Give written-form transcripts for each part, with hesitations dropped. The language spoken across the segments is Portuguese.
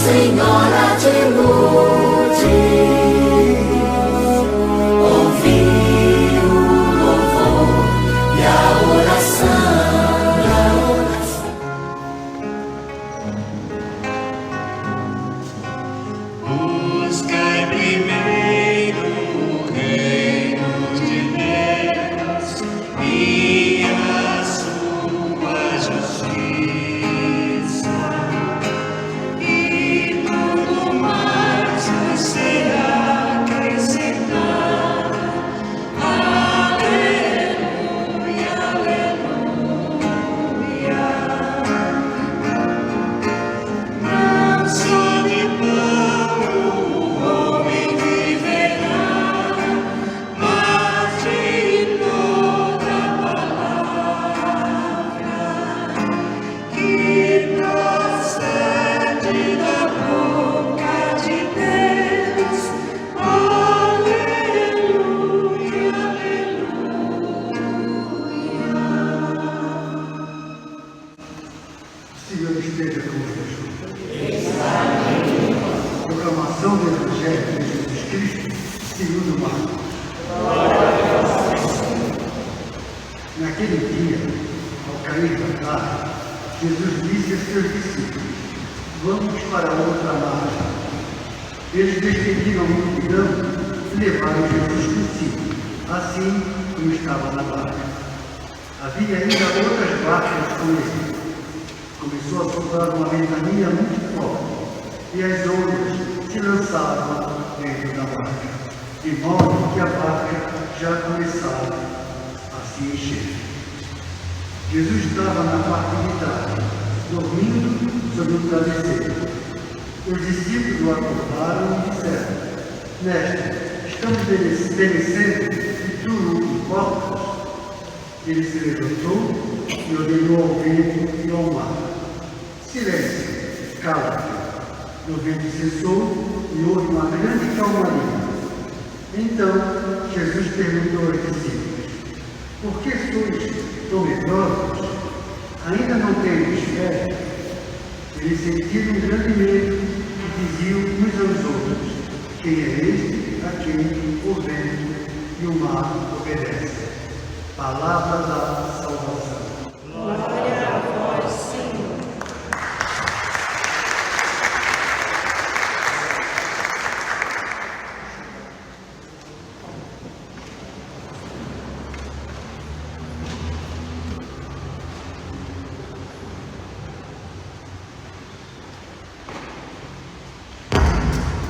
Senhora de Lourdes, ouvi o louvor e a oração. Buscai primeiro o reino de Deus e a sua justiça, e tudo mais vos será acrescentado. Aleluia, aleluia. Não só de pão o homem viverá, mas de toda palavra que procede da boca de Deus. Aleluia, Senhor esteja convosco. Proclamação do Evangelho de Jesus Cristo, segundo Marcos. Naquele dia, ao cair da tarde, Jesus disse a seus discípulos: vamos para outra margem. Eles despediram a multidão e levaram Jesus consigo, assim como estava na barca. Havia ainda outras barcas com ele. Começou a soprar uma ventania muito forte, e as ondas se lançavam dentro da barca, de modo que a barca já começava a se encher. Jesus estava na parte de trás, dormindo sobre um travesseiro. Os discípulos o acordaram e disseram: Mestre, estamos perecendo e tu não importas? Ele se levantou e ordenou ao vento e ao mar: silêncio, cala-te. O vento cessou e houve uma grande calmaria. Então Jesus perguntou aos discípulos: por que sois tão medrosos? Ainda não tendes fé? Eles sentiram um grande medo e diziam uns aos outros: quem é este a quem o vento e o mar obedecem? Palavra da salvação. Glória a vós, Senhor.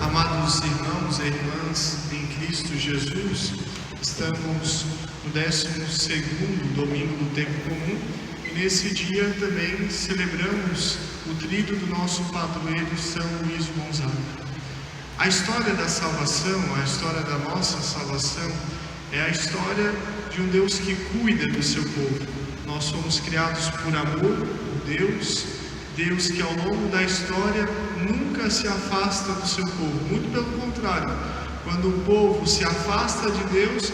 Amados irmãos e irmãs em Cristo Jesus, estamos no 12º domingo do tempo comum e nesse dia também celebramos o tríduo do nosso padroeiro São Luís Gonzaga. A história da salvação, a história da nossa salvação, é a história de um Deus que cuida do seu povo. Nós somos criados por amor, por Deus que ao longo da história nunca se afasta do seu povo. Muito pelo contrário, quando o povo se afasta de Deus,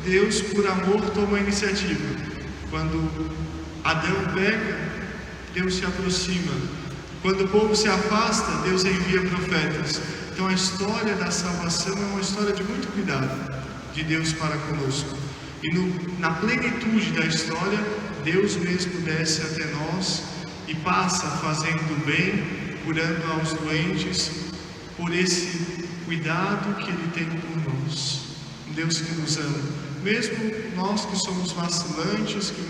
Deus por amor toma a iniciativa. Quando Adão peca, Deus se aproxima. Quando o povo se afasta, Deus envia profetas. Então a história da salvação é uma história de muito cuidado de Deus para conosco. E na plenitude da história, Deus mesmo desce até nós e passa fazendo bem, curando aos doentes, por esse cuidado que Ele tem por nós. Um Deus que nos ama, mesmo nós que somos vacilantes, que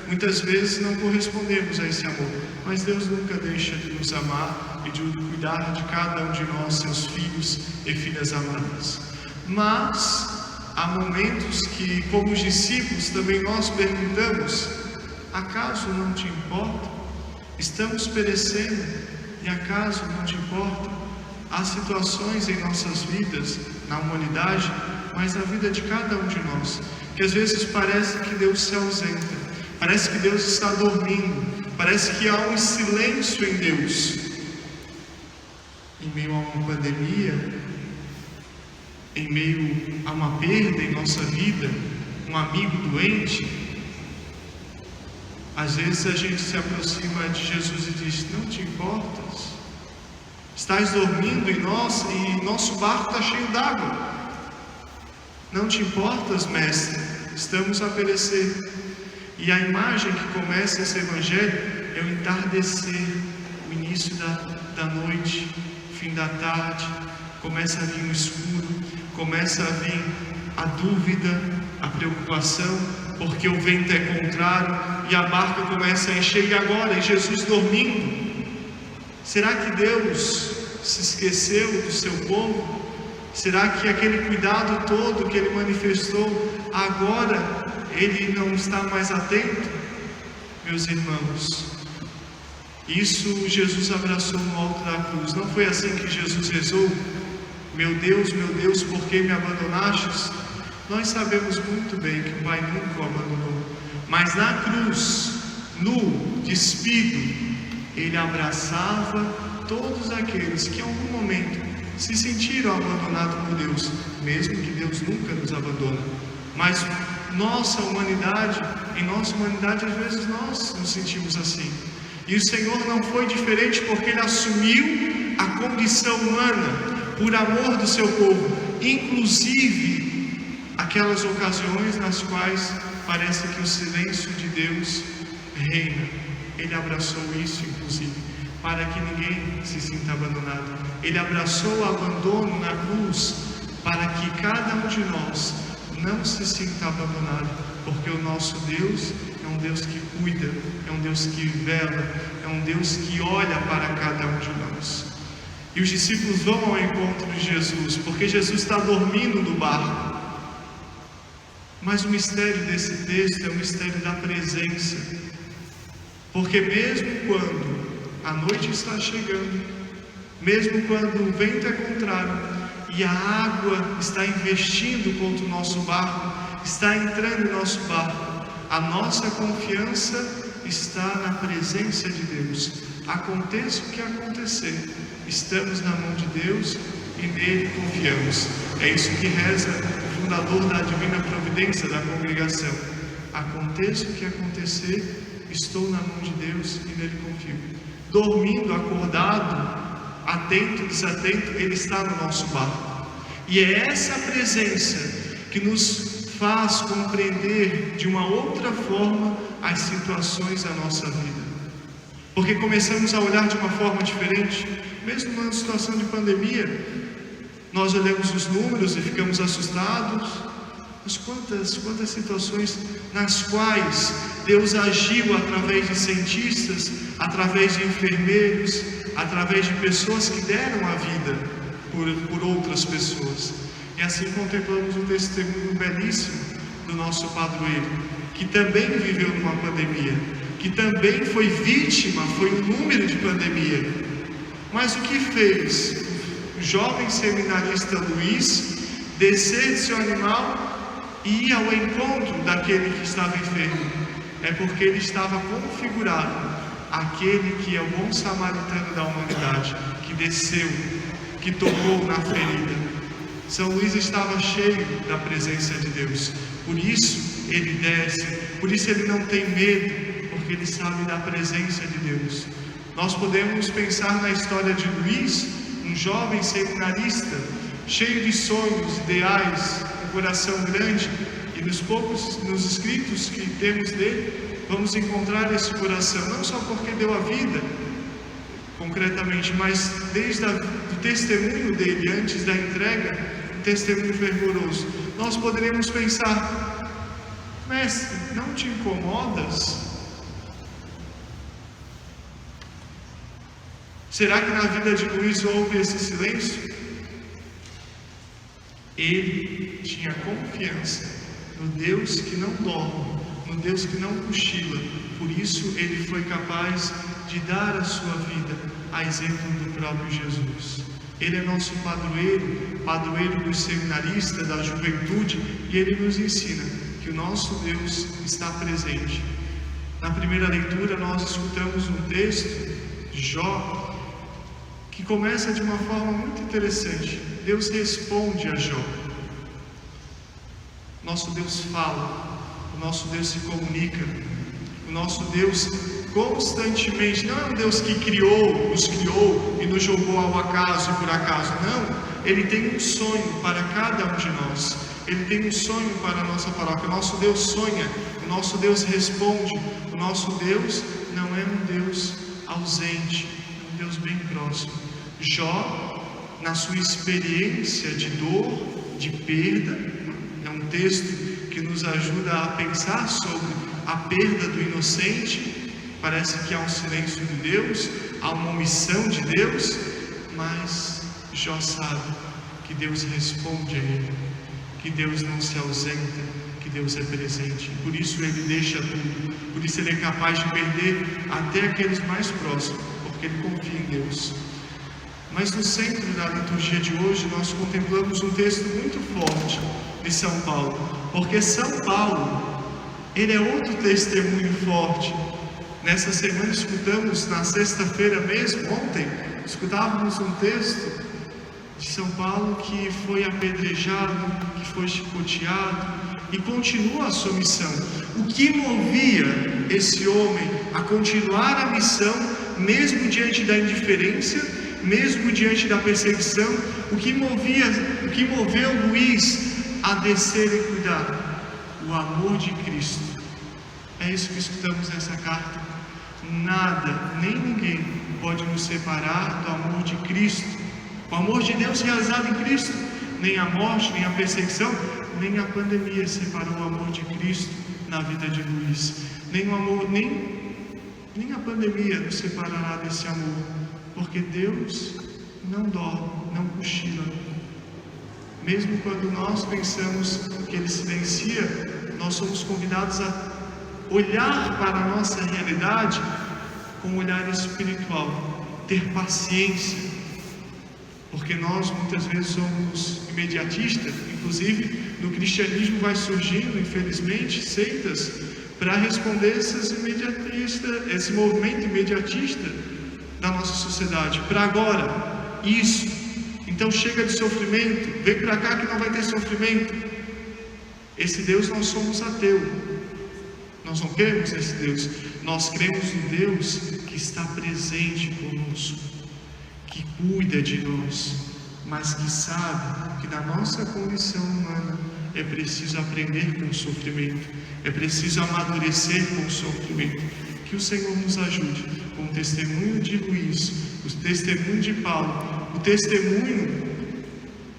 muitas vezes não correspondemos a esse amor, mas Deus nunca deixa de nos amar e de cuidar de cada um de nós, seus filhos e filhas amadas. Mas há momentos que, como os discípulos, também nós perguntamos: acaso não te importa? Estamos perecendo e acaso não te importa? Há situações em nossas vidas, na humanidade, mas na vida de cada um de nós, que às vezes parece que Deus se ausenta, parece que Deus está dormindo, parece que há um silêncio em Deus. Em meio a uma pandemia, em meio a uma perda em nossa vida, um amigo doente, às vezes a gente se aproxima de Jesus e diz: não te importas? Estás dormindo e nosso barco está cheio d'água. Não te importas, mestre? Estamos a perecer. E a imagem que começa esse evangelho é o entardecer, o início da noite, fim da tarde. Começa a vir o escuro, começa a vir a dúvida, a preocupação, porque o vento é contrário e a barca começa a encher. E agora, e Jesus dormindo? Será que Deus se esqueceu do seu povo? Será que aquele cuidado todo que Ele manifestou, agora Ele não está mais atento? Meus irmãos, isso Jesus abraçou no alto da cruz. Não foi assim que Jesus rezou: meu Deus, por que me abandonastes? Nós sabemos muito bem que o Pai nunca o abandonou. Mas na cruz, nu, despido, Ele abraçava todos aqueles que em algum momento se sentiram abandonados por Deus, mesmo que Deus nunca nos abandona. Mas em nossa humanidade, às vezes nós nos sentimos assim. E o Senhor não foi diferente, porque Ele assumiu a condição humana por amor do seu povo, inclusive aquelas ocasiões nas quais parece que o silêncio de Deus reina. Ele abraçou isso, inclusive, para que ninguém se sinta abandonado. Ele abraçou o abandono na cruz, para que cada um de nós não se sinta abandonado, porque o nosso Deus é um Deus que cuida, é um Deus que vela, é um Deus que olha para cada um de nós. E os discípulos vão ao encontro de Jesus, porque Jesus está dormindo no barco. Mas o mistério desse texto é o mistério da presença, porque mesmo quando a noite está chegando, mesmo quando o vento é contrário e a água está investindo contra o nosso barco, está entrando em nosso barco, a nossa confiança está na presença de Deus. Aconteça o que acontecer, estamos na mão de Deus e nele confiamos. É isso que reza o fundador da Divina Providência da congregação: aconteça o que acontecer, estou na mão de Deus e nele confio. Dormindo, acordado, atento, desatento, Ele está no nosso barco. E é essa presença que nos faz compreender de uma outra forma as situações da nossa vida. Porque começamos a olhar de uma forma diferente. Mesmo numa situação de pandemia, nós olhamos os números e ficamos assustados. Mas quantas situações nas quais Deus agiu através de cientistas, através de enfermeiros, através de pessoas que deram a vida por outras pessoas. E assim contemplamos um testemunho belíssimo do nosso padroeiro, que também viveu numa pandemia, que também foi vítima, foi um número de pandemia. Mas o que fez o jovem seminarista Luiz descer de seu animal e ir ao encontro daquele que estava enfermo? É porque ele estava configurado, aquele que é o bom samaritano da humanidade, que desceu, que tocou na ferida. São Luís estava cheio da presença de Deus, por isso ele desce, por isso ele não tem medo, porque ele sabe da presença de Deus. Nós podemos pensar na história de Luís, um jovem seminarista, cheio de sonhos, ideais, um coração grande, e nos escritos que temos dele, vamos encontrar esse coração, não só porque deu a vida, concretamente, mas desde o testemunho dele, antes da entrega, um testemunho fervoroso. Nós poderíamos pensar: mestre, não te incomodas? Será que na vida de Luiz houve esse silêncio? Ele tinha confiança no Deus que não dorme, no Deus que não cochila. Por isso ele foi capaz de dar a sua vida a exemplo do próprio Jesus. Ele é nosso padroeiro dos seminaristas, da juventude, e ele nos ensina que o nosso Deus está presente. Na primeira leitura nós escutamos um texto de Jó, que começa de uma forma muito interessante. Deus responde a Jó. Nosso Deus fala, o nosso Deus se comunica. O nosso Deus constantemente não é um Deus que nos criou e nos jogou ao acaso e por acaso. Não, Ele tem um sonho para cada um de nós. Ele tem um sonho para a nossa paróquia. O nosso Deus sonha, o nosso Deus responde. O nosso Deus não é um Deus ausente, é um Deus bem próximo. Jó, na sua experiência de dor, de perda, é um texto que nos ajuda a pensar sobre a perda do inocente. Parece que há um silêncio de Deus, há uma omissão de Deus, mas Jó sabe que Deus responde a ele, que Deus não se ausenta, que Deus é presente. Por isso ele deixa tudo, por isso ele é capaz de perder até aqueles mais próximos, porque ele confia em Deus. Mas no centro da liturgia de hoje nós contemplamos um texto muito forte de São Paulo, porque São Paulo, ele é outro testemunho forte. Nessa semana escutamos, na sexta-feira mesmo, ontem, escutávamos um texto de São Paulo que foi apedrejado, que foi chicoteado e continua a sua missão. O que movia esse homem a continuar a missão, mesmo diante da indiferença, mesmo diante da perseguição? O que moveu Luís a descer e cuidar? O amor de Cristo. É isso que escutamos nessa carta. Nada, nem ninguém pode nos separar do amor de Cristo. O amor de Deus realizado em Cristo. Nem a morte, nem a perseguição, nem a pandemia separou o amor de Cristo na vida de Luís. Nem o amor, nem a pandemia nos separará desse amor. Porque Deus não dorme, não cochila. Mesmo quando nós pensamos que Ele silencia, nós somos convidados a olhar para a nossa realidade com um olhar espiritual, ter paciência, porque nós muitas vezes somos imediatistas. Inclusive no cristianismo vai surgindo, infelizmente, seitas para responder esse movimento imediatista da nossa sociedade. Para agora, isso, então chega de sofrimento, vem para cá que não vai ter sofrimento. Esse Deus nós somos ateu. Nós não cremos nesse Deus, nós cremos no Deus que está presente conosco, que cuida de nós, mas que sabe que na nossa condição humana é preciso aprender com o sofrimento, é preciso amadurecer com o sofrimento. Que o Senhor nos ajude com o testemunho de Luís, o testemunho de Paulo, o testemunho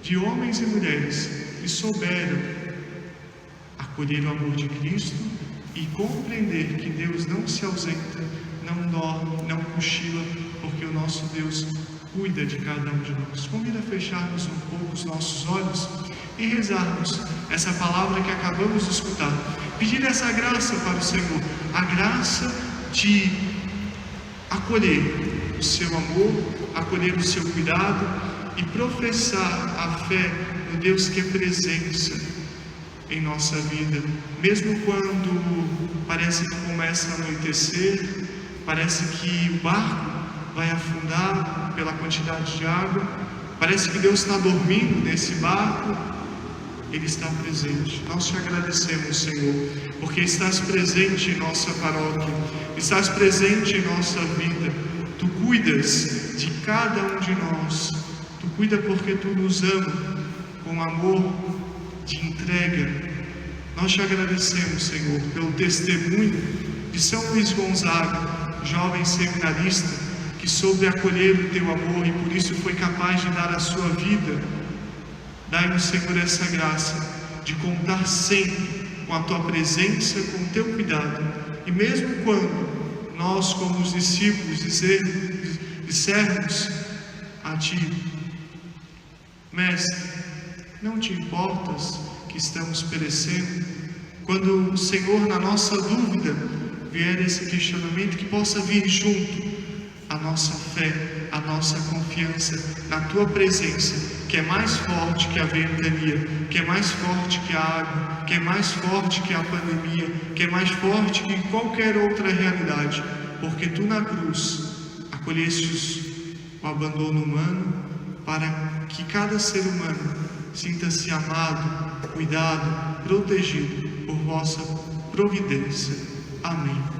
de homens e mulheres que souberam acolher o amor de Cristo e compreender que Deus não se ausenta, não dorme, não cochila, porque o nosso Deus cuida de cada um de nós. Convido a fecharmos um pouco os nossos olhos e rezarmos essa palavra que acabamos de escutar. Pedir essa graça para o Senhor, a graça de acolher o seu amor, acolher o seu cuidado e professar a fé no Deus que é presença em nossa vida, mesmo quando parece que começa a anoitecer, parece que o barco vai afundar pela quantidade de água, parece que Deus está dormindo nesse barco. Ele está presente. Nós te agradecemos, Senhor, porque estás presente em nossa paróquia, estás presente em nossa vida. Tu cuidas de cada um de nós, tu cuida porque tu nos ama com amor de entrega. Nós te agradecemos, Senhor, pelo testemunho de São Luís Gonzaga, jovem seminarista, que soube acolher o teu amor e por isso foi capaz de dar a sua vida. Dai-nos, Senhor, essa graça de contar sempre com a tua presença, com o teu cuidado. E mesmo quando nós, como os discípulos, dissermos a ti: Mestre, não te importas que estamos perecendo? Quando o Senhor, na nossa dúvida, vier esse questionamento, que possa vir junto a nossa fé, a nossa confiança na tua presença, que é mais forte que a ventania, que é mais forte que a água, que é mais forte que a pandemia, que é mais forte que qualquer outra realidade, porque tu na cruz acolhestes o abandono humano para que cada ser humano sinta-se amado, cuidado, protegido por vossa providência. Amém.